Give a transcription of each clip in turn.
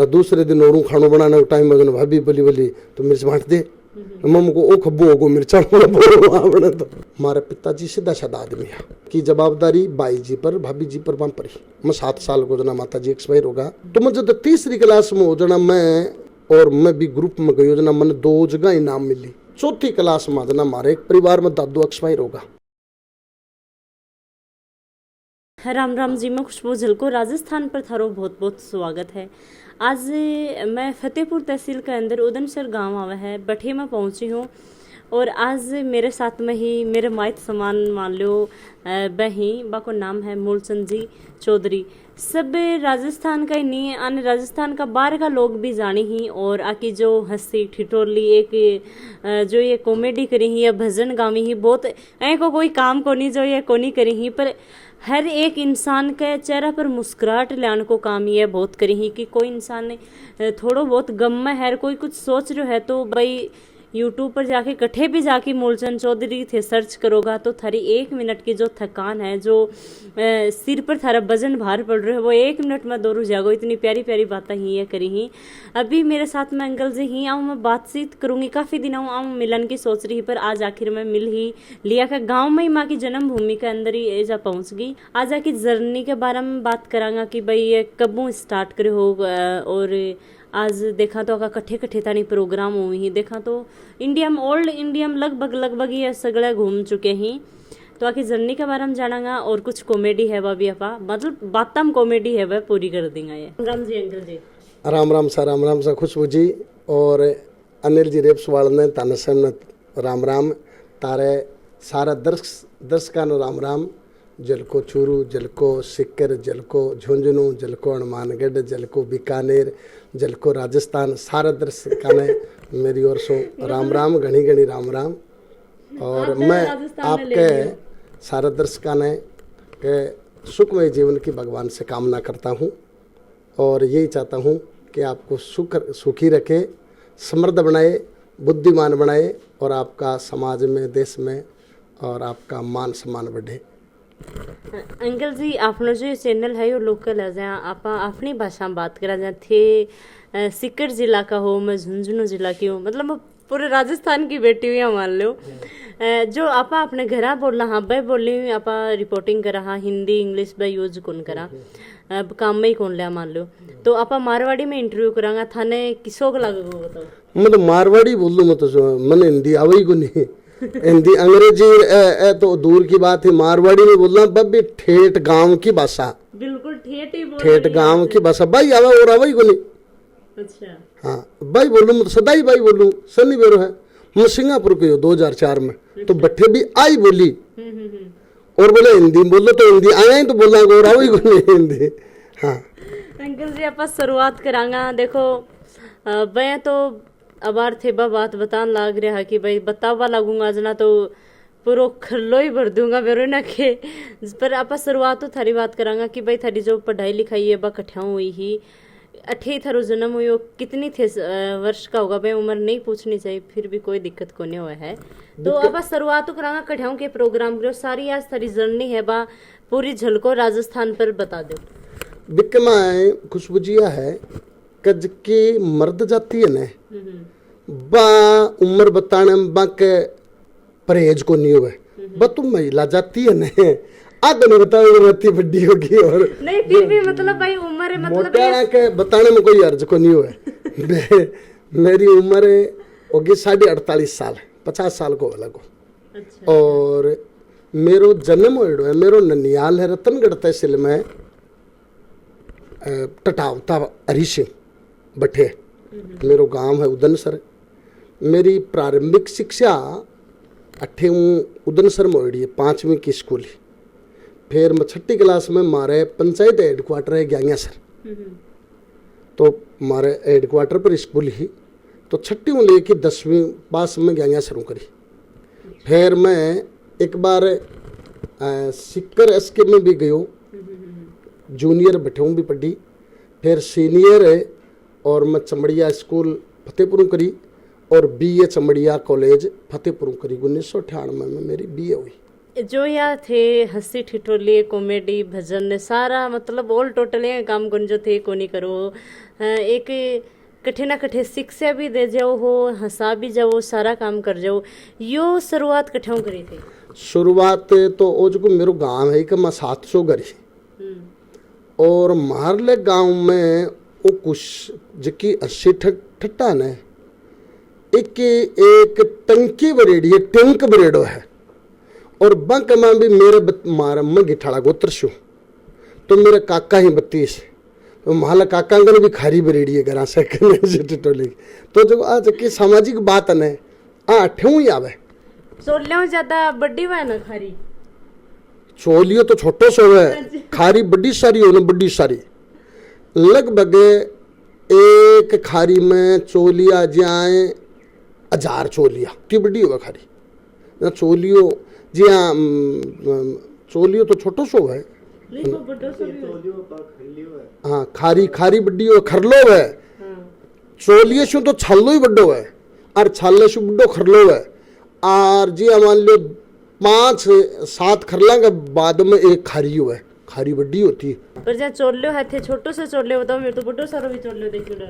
दूसरे दिन और खानो बनाने का टाइम में भाभी बोली बोली तो मिर्च बांट दे, मम्मी को ओ खब्बू होगो मिर्चा बने। तो हमारे पिताजी सीधा साधा आदमी है की जवाबदारी बाई जी पर भाभी जी पर वहां पड़ी। मैं 7 साल को जना माता जी एक्सपायर होगा तो मुझे तो तीसरी क्लास में हो जना मैं भी ग्रुप में गई जना मैंने 2 जगह इनाम मिली। चौथी क्लास में जना हमारे एक परिवार में दादू एक्सपायर होगा। राम राम जी, मैं खुशबू झलको राजस्थान पर थारो बहुत बहुत स्वागत है। आज मैं फतेहपुर तहसील के अंदर उदनसर गांव आवा है बठे में पहुंची हूँ और आज मेरे साथ में ही मेरे माइत समान मान लो बहन बा को नाम है मूलचंद जी चौधरी। सब राजस्थान का ही नहीं है, अन्य राजस्थान का बाहर का लोग भी जाने ही और आकी जो हंसी ठिठोरली एक जो ये कॉमेडी करी ही या भजन गावी ही बहुत को कोई काम को नहीं जो ये को नहीं करी ही, पर हर एक इंसान के चेहरा पर मुस्कुराहट लाने को काम ये बहुत करी ही कि कोई इंसान ने थोड़ा बहुत गम में है, कोई कुछ सोच रहे है तो भाई यूट्यूब पर जाके कट्ठे भी जाके मूलचंद चौधरी थे सर्च करोगा तो थारी 1 मिनट की जो थकान है, जो सिर पर थारा वजन भार पड़ रहा है वो 1 मिनट में दूर हो जाएगा। इतनी प्यारी प्यारी बातें ही ये करी ही। अभी मेरे साथ में अंकल जी ही आऊँ, मैं बातचीत करूँगी। काफ़ी दिनों आऊँ मिलन की सोच रही पर आज आखिर में मिल ही लिया का गाँव में ही माँ की जन्मभूमि के अंदर ही एजा पहुँच गई। आज आकी जर्नी के बारे में बात करांगा कि भाई ये कबों स्टार्ट करे हो और आज देखा तो कट्ठे कट्ठे तानी प्रोग्राम हुई ही, देखा तो इंडिया में ओल्ड इंडिया में लगभग ये सगड़ा घूम चुके हैं। तो आखिर जर्नी के बारे में जानांगा और कुछ कॉमेडी है वह भी अपा मतलब बातम कॉमेडी है वह पूरी कर देंगे। ये राम जी अंकल जी राम राम सा खुशबू जी और अनिल जी रेपसवाल ने तानसन राम राम तारे सारा दर्शका न राम राम। जलको चूरू, जलको सिक्कर, जलको झुंझुनू, जलको हनुमानगढ़, जलको बीकानेर, जलको राजस्थान, सारा दर्शका ने मेरी ओर से राम राम घनी घनी राम राम। और मैं आपके सारा दर्शका ने के सुखमय जीवन की भगवान से कामना करता हूँ और यही चाहता हूँ कि आपको सुखी रखे, समृद्ध बनाए, बुद्धिमान बनाए और आपका समाज में देश में और आपका मान सम्मान बढ़े। अंकल जी आपनो जो चैनल है वो लोकल है, जहाँ आप अपनी भाषा में बात करा जहाँ थे सीकर जिला का हो, मैं झुंझुनू जिला की हूँ, मतलब मैं पूरे राजस्थान की बेटी हुई है मान लो। जो आप अपने घर बोलना हाँ भाई बोली हुई आप रिपोर्टिंग करा हाँ हिंदी इंग्लिश भाई यूज कौन करा अब काम में ही कौन लिया मान लो। तो आप मारवाड़ी में इंटरव्यू करांगा थाने किसो को लगेगा बताओ। मैं तो मारवाड़ी बोल लूँ, मैं तो मैंने हिंदी आवे को नहीं, हिंदी अंग्रेजी तो दूर की बात है, मारवाड़ी में बोलना बब्बी ठेठ गांव की भाषा, बिल्कुल ठेठ गांव की भाषा भाई आवा और आवा ही को नहीं। अच्छा हाँ भाई बोलूँ मैं तो सदा ही भाई बोलूँ। सन्नी बेरो है मैं सिंगापुर के 2004 में तो बट्ठे भी आई बोली और बोले हिंदी बोलो तो हिंदी आया ही तो बोलना और आवा ही को नहीं हिंदी। हाँ अंकल जी आप शुरुआत करांगा देखो मैं तो अबार थे बात बतान लाग रहा है कि भाई बतावा लगूंगा जना तो पूरा खल्लो ही भर दूंगा मेरे ना के। पर आप शुरुआत तो थारी बात करांगा कि भाई थारी जो पढ़ाई लिखाई है बा कठियाँ हुई ही 8 थारो जन्म हुई हो कितनी थे वर्ष का होगा भाई उम्र नहीं पूछनी चाहिए फिर भी कोई दिक्कत को नहीं हुआ है। तो अब शुरुआत तो करांगा कठियाओं के प्रोग्राम करो सारी आज थारी जर्नी है बा पूरी झलको राजस्थान पर बता दो। बिकमा खुशबुजिया है कज की मर्द जाती है न बा उम्र बताने बा के परहेज को नहीं हुए बा तुम महिला जाती है न आगे नहीं बताओ बड्डी होगी और नहीं फिर भी मतलब भाई उम्र मतलब के बताने में कोई अर्ज को नहीं हुए। मेरी उम्र होगी 48.5 साल 50 साल को अलग हो। अच्छा। और मेरो जन्म हो मेरो ननियाल है रतनगढ़ तहसील में टटावता हरी सिंह बठे मेरो गांव है उदनसर। मेरी प्रारंभिक शिक्षा 8वीं उदनसर में हुई है, 5वीं की स्कूल ही। फिर मैं 6ठी क्लास में मारे पंचायत हेडक्वार्टर है ग्यांगासर तो मारे हेडक्वार्टर पर स्कूल ही तो 6ठी में लेके 10वीं पास में ग्यांगासर करी। फिर मैं एक बार सिक्कर एसके में भी गयो, जूनियर बठेऊ भी पढ़ी। फिर सीनियर है और मैं चमड़िया स्कूल फतेहपुर करी और BA चमड़िया कॉलेज फतेहपुर करी। 1998 में मेरी BA हुई। जो यहाँ थे हंसी ठिठोली कॉमेडी भजन सारा मतलब ऑल टोटल ये काम कौन जो थे को नहीं करो एक कठे ना कठे शिक्षा भी दे जाओ हो हंसा भी जाओ सारा काम कर जाओ यो शुरुआत कठों करी थी। शुरुआत तो ओ जो मेरो गांव है कि मैं 700 घर ही और मारले गांव में वो कुछ जबकि 80 ठट्टा ने एक टंकी बरेडी है टैंक बरेडो है और बंक में भी मेरे मारा मैं गिठाड़ा गोत्र शू तो मेरे काका ही 32 तो माला काका ने भी खारी बरेडी है घरा से टोली तो जो आज की सामाजिक बात है ठेऊ ही आवे चोलियों ज्यादा बड़ी हुआ ना खारी चोलियो तो छोटो सो है खारी बड़ी सारी हो ना बड़ी सारी लगभग एक खारी में चोलिया जाए 1000 चोलिया की बड़ी होगा खारी ना चोलियो जी हाँ चोलियो तो छोटो सो है हाँ खारी खारी बड़ी हो खरलो है चोलिये शु तो छल्लो ही बड्डो है और छल्ले शु बड्डो खरलो है और जी मान लो 5-7 खरला के बाद में एक खारी हो है खारी बड्डी होती है पर जहाँ चोलियो है थे छोटो से चोलियो बताओ मेरे तो बड्डो सारो भी चोलियो देख लो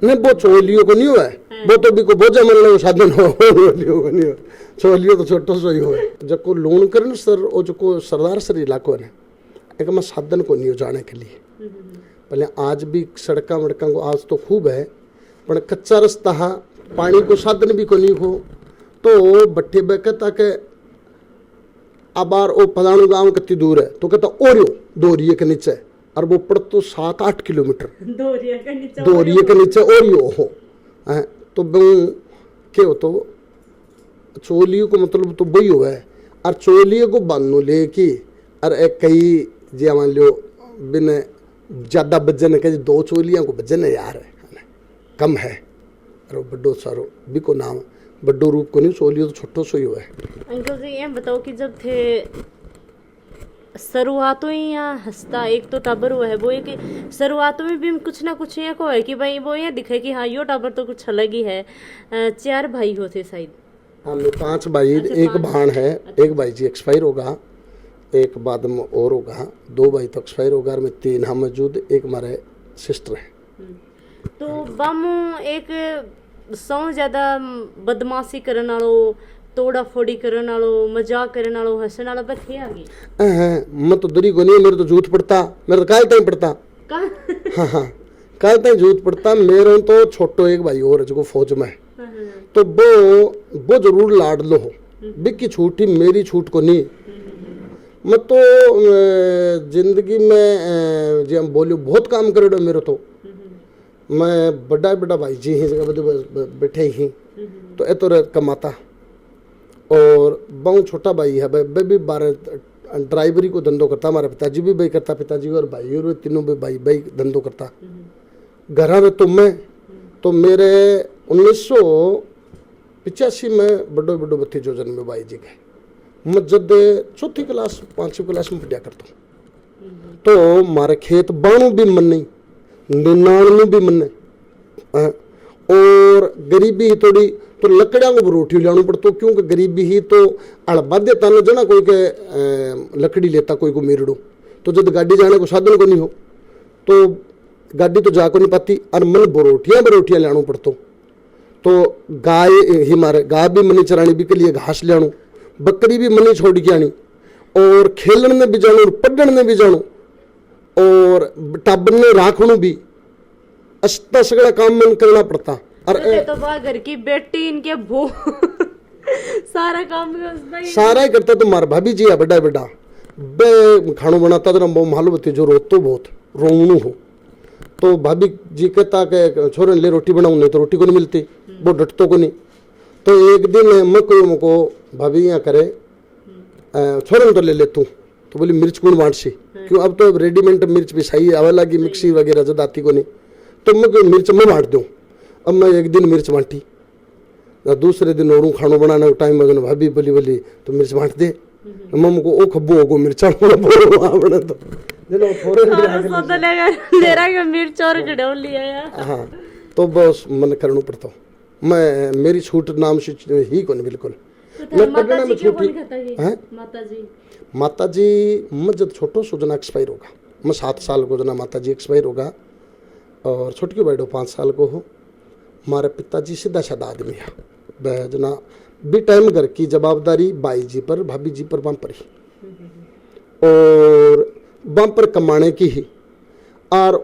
नहीं वो चोलियो को नहीं हुआ है वो तो भी को बोझा मन लो साधन हो चोलियो को नहीं हो चोलियो तो छोटो सो ही हो जब को लोन करन सर ओ जो को सरदार सर इलाको है एक मैं साधन को नहीं हो जाने के लिए पहले आज भी सड़का वड़का को आज तो खूब है पर कच्चा रास्ता है पानी को साधन भी को नहीं हो तो बट्टे बेकता के अबार ओ पदाणु गांव कितनी दूर है तो कहता ओरियो दोरिये के नीचे और वो पड़ तो 7-8 किलोमीटर दोरिये के नीचे ओरियो हो तो क्या हो तो चोलियों को मतलब तो वही हुआ है और चोलियों को बांधो लेके और एक कई जी मान लो बिन ज्यादा बजन के 2 चोलियां को बजन है यार कम है और बड्डो सारो भी को नाम बड्डो रूप को नहीं चोलियो तो छोटो सो ही हुआ है। अंकल जी ये बताओ कि जब थे शुरुआतों ही यहाँ हंसता एक तो टाबर हुआ है वो एक शुरुआतों में भी कुछ ना कुछ ये को है कि भाई वो ये दिखे कि हाँ यो टाबर तो कुछ अलग ही है 4 भाई होते शायद हाँ मैं 5 भाई एक भाण है एक भाई जी एक्सपायर होगा एक बाद में और होगा 2 भाई तो एक्सपायर होगा और मैं 3 हम मौजूद एक हमारे सिस्टर है तो बामू एक सौ ज्यादा बदमाशी करने वालो तोड़ा फोड़ी करने वालो मजाक करने वालो हंसने वाला पर थे आगे मैं तो दरी को नहीं मेरे तो झूठ पड़ता मेरे तो काल टाइम पड़ता हाँ हाँ काल टाइम झूठ पड़ता मेरे तो छोटो एक भाई और जो फौज में तो वो जरूर लाड लो हो बिकी छूटी मेरी छूट को नहीं मैं तो जिंदगी में जी हम बोलियो बहुत काम करेडो मेरे तो मैं बड़ा बड़ा भाई जी ही जगह बैठे ही तो ए तो कमाता और बहु छोटा भाई है भाई भी 12 ड्राइवरी को धंधो करता हमारे पिताजी भी भाई करता पिताजी और भाई और तीनों भी भाई भाई धंधो करता घर में तो मेरे 1985 में बड़ो बड़ो बत्ती जो जन्मे भाई जी के मैं जब 4th क्लास 5वीं क्लास में पढ़ा करता तो मारे खेत बाणु भी मन नहीं 99 भी मन और गरीबी ही थोड़ी तो लकड़ियां को रोटी लाना पड़ता क्योंकि गरीबी ही तो अड़बा देता न जना कोई के लकड़ी लेता कोई को मेरड़ो तो जब गाड़ी जाने को साधन को नहीं हो तो गाड़ी तो जा को नहीं पाती और मन बरोटियां लाना पड़ता तो गाय ही मारे गाय भी मनी चरानी भी के लिए घास लियाणु बकरी भी मनी छोड़ के आनी और खेलने में भी जानो और पढ़ने में भी जानो और टाबर ने राखणु भी अस्ता सगड़ा काम मन करना पड़ता और तो घर की बेटी इनके भो सारा काम सारा ही करता तो मार भाभी जी है बड़ा बड़ा बे खानो बनाता तो वो मालूम होती जो रोतो बहुत रोवणु हो तो भाभी जी कहता के छोरे ले रोटी बनाऊं नहीं तो रोटी को नहीं मिलती वो डटतो को नहीं तो एक दिन मैं कोई मुझको भाभी यहाँ करे छोरे तो ले ले तू तो बोली मिर्च कौन बांट सी क्यों अब तो रेडीमेड मिर्च भी सही आवे लगी मिक्सी वगैरह जब आती को नहीं तो मैं मिर्च मैं बांट दूँ अब मैं एक दिन मिर्च बांटी दूसरे दिन और खानो बनाने का टाइम में भाभी बोली बोली तो मिर्च बांट दे मम्मी को ओ खब्बो होगो मिर्चा बना तो चलो थोड़े लेरा के मिर्च और गड़ो लिया यार हाँ तो बस मन करना पड़ता मैं मेरी छूट नाम से ही को नहीं बिल्कुल मैं पढ़ने में छोटी हैं माता जी मैं जब छोटो सो जना एक्सपायर होगा, मैं 7 साल को जना माता जी एक्सपायर होगा और छोटकी बैठो 5 साल को हो। हमारे पिताजी सीधा साधा आदमी है, वह जना भी टाइम घर की जवाबदारी बाई जी पर भाभी जी पर बम पर ही और बम पर कमाने की ही और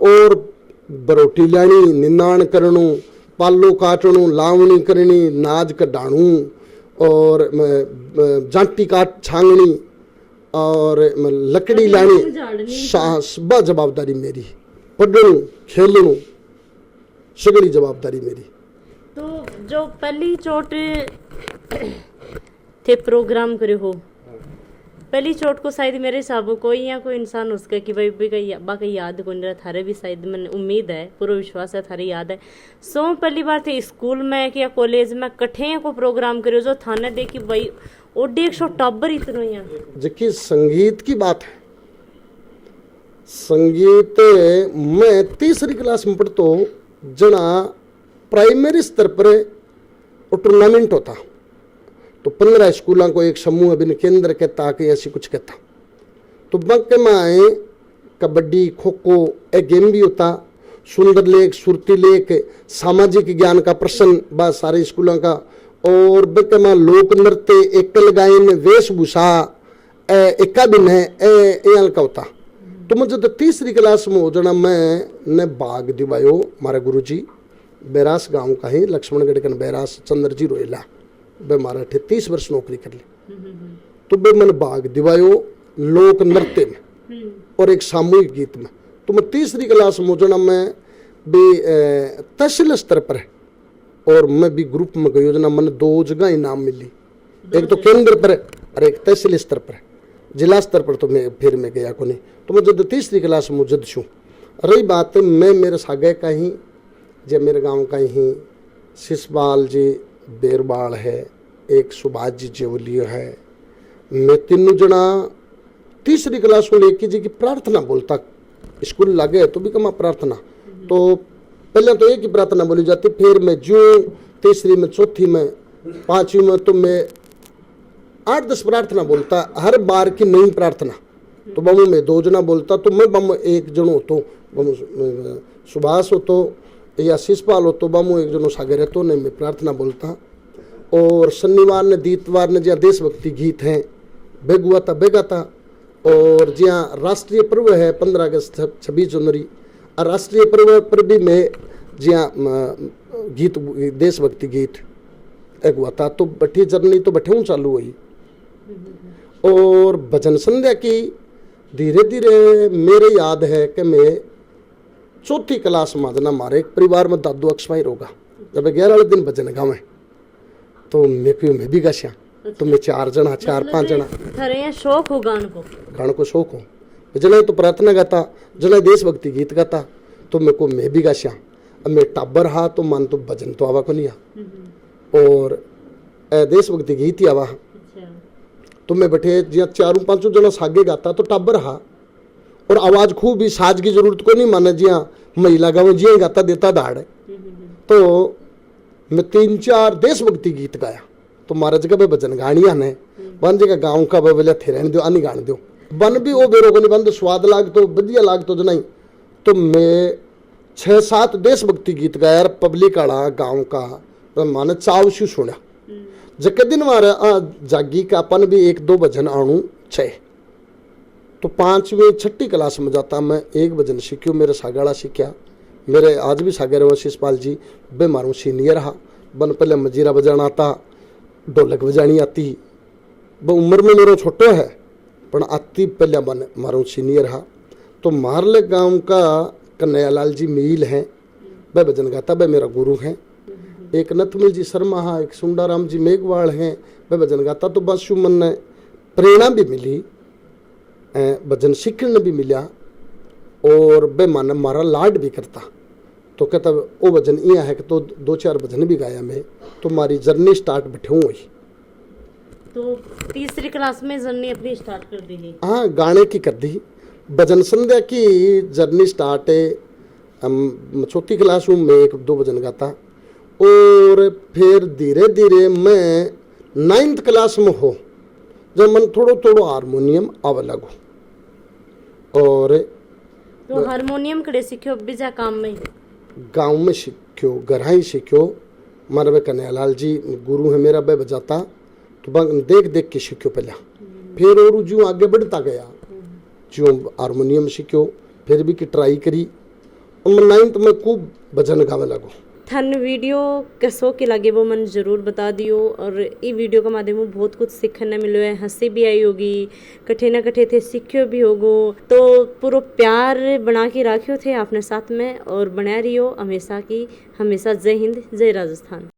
बरोटी लानी निनाण करनू पालो काटनू लावणी करनी नाज कढ़ाणू और जांटी काट छांगनी और लकड़ी लानी सब जवाबदारी मेरी, पढ़नू खेलनू सगड़ी जवाबदारी मेरी। तो जो पहली चोट थे प्रोग्राम करे हो, पहली चोट को शायद मेरे हिसाब कोई या कोई इंसान उसका कि भाई बाकी याद को नहीं थारे भी शायद मैंने उम्मीद है पूरा विश्वास है थारे याद है। सो पहली बार थे स्कूल में या कॉलेज में कट्ठे को प्रोग्राम करे जो थाने देखी भाई और 150 टाबर इतना ही जबकि संगीत की बात है, संगीत मैं 3री क्लास में पढ़तो जना प्राइमरी स्तर पर टूर्नामेंट होता तो 15 स्कूलों को एक समूह अभिनय केंद्र कहता कि ऐसी कुछ कहता तो बंक में कबड्डी खो खो एक गेम भी होता, सुंदर लेख सुरती लेख सामाजिक ज्ञान का प्रश्न बस सारे स्कूलों का और बंक में लोक नृत्य एकल गायन वेशभूषा एकाबिन है का होता। तो मुझे तो 3री क्लास में हो जाना मैं भाग दिवायो मारे गुरुजी बैरास गांव का ही लक्ष्मणगढ़ के बैरास चंद्र जी रोयला बे मारा 30 वर्ष नौकरी कर ली तो बे मैंने भाग दिवायो लोक नृत्य में और एक सामूहिक गीत में। तो मैं 3री क्लास में होना मैं भी तहसील स्तर पर और मैं भी ग्रुप में गई जना मैंने 2 जगह इनाम मिली, एक तो केंद्र पर और एक तहसील स्तर पर, जिला स्तर पर तो मैं फिर मैं गया को नहीं। तो मैं जब 3री क्लास में जद छूँ रही बात मैं मेरे सागे का ही जब मेरे गांव का ही शिशपाल जी बेरबाल है, एक सुभाष जी जेवलियो है, मैं 3 जना 3री क्लास में लेके जी की प्रार्थना बोलता स्कूल लगे तो भी कमा प्रार्थना तो पहले तो एक ही प्रार्थना बोली जाती, फिर मैं जो 3री में 4थी में 5वीं में तो मैं 8-10 प्रार्थना बोलता, हर बार की नई प्रार्थना। तो बमू में 2 जना बोलता तो मैं बम 1 जनो हो तो बमू सुभाष हो तो या शिशपाल हो तो बमू 1 जनो सागे रहते नहीं मैं प्रार्थना बोलता। और शनिवार ने दीतवार ने जहाँ देशभक्ति गीत हैं बेगुआ था बेगा था और जहाँ राष्ट्रीय पर्व है 15 अगस्त 26 जनवरी और राष्ट्रीय पर्व पर भी मैं जहाँ गीत देशभक्ति गीत एक हुआ था तो बठी जर्नी तो बठे चालू हुई। और भजन संध्या की धीरे धीरे मेरे याद है कि मैं 4थी क्लास में जना हमारे एक परिवार में दादू एक्सपायर होगा जब 11 दिन भजन गावे तो मैं भी गाश्या तो मैं 4 जना 4-5 जना थारे शौक हो गान को शौक हो जना तो प्रार्थना गाता जना देशभक्ति गीत गाता तो मेरे को मैं भी गाश्या। अब मैं टाबर हा तो मान तो भजन तो आवा को नहीं आ और देशभक्ति गीत ही आवा तो मैं बैठे जिया 4-5 जना सागे गाता तो टाबर हा और आवाज खूब ही साज की जरूरत को नहीं माना जिया महिला गाँव जिया गाता देता दाड़ तो मैं 3-4 देशभक्ति गीत गाया तो महाराज का भजन गानिया ने बन जगह गाँव का बोले थे रहने दो आनी गाने दो बन भी वो बेरो को नहीं बन स्वाद लाग तो बढ़िया लाग तो नहीं। तो मैं 6-7 देशभक्ति गीत गाया पब्लिक आड़ा गाँव का तो माने चाव शू सुना जके दिन मारे जागी का अपन भी 1-2 भजन आणू 6 तो 5वीं-6ठी क्लास में जाता मैं एक भजन सीख्यो मेरे सागाड़ा सीख्या मेरे आज भी सागे रहो शिशपाल जी बे मारू सीनियर हा बन पहले मजीरा बजाना आता ढोलक बजानी आती वो उम्र में मेरा छोटो है पर आती पहले बन मारू सीनियर हा। तो मारले गांव का कन्हैयालाल जी मील हैं वह भजन गाता वह मेरा गुरु हैं। एक नथमिल जी शर्मा हा एक सुंडाराम जी मेघवाल हैं वह भजन गाता तो बस मन ने प्रेरणा भी मिली भजन सीखने भी मिला और बे मन मारा लाड भी करता तो कहता वो भजन यह है कि तो 2-4 भजन भी गाया मैं तो मारी जर्नी स्टार्ट बैठे हुई। तो 3री क्लास में जर्नी अपनी स्टार्ट कर दी? हाँ गाने की कर दी, भजन संध्या की जर्नी स्टार्ट है 4ठी क्लास में मैं 1-2 भजन गाता और फिर धीरे धीरे मैं 9th क्लास में हो जब मन थोड़ो थोड़ो हारमोनियम आवे लगो। और तो हारमोनियम कड़े सीखो बीजा काम में? गांव में सीखो, घर ही सीखो। मारे बे कन्हैयालाल जी गुरु है मेरा, बे बजाता तो देख देख के सीखो पहले, फिर और जो आगे बढ़ता गया जो हारमोनियम सीखो, फिर भी की ट्राई करी और मैं 9th में खूब भजन गावे लगो। थन वीडियो कसो के लगे वो मन जरूर बता दियो। और ई वीडियो का माध्यम में बहुत कुछ सीखने मिलो है, हंसी भी आई होगी, कठे न कठे थे सीखियो भी होगो। तो पूरा प्यार बना के राखियो थे आपने साथ में और बना रहियो हमेशा की हमेशा। जय हिंद, जय राजस्थान।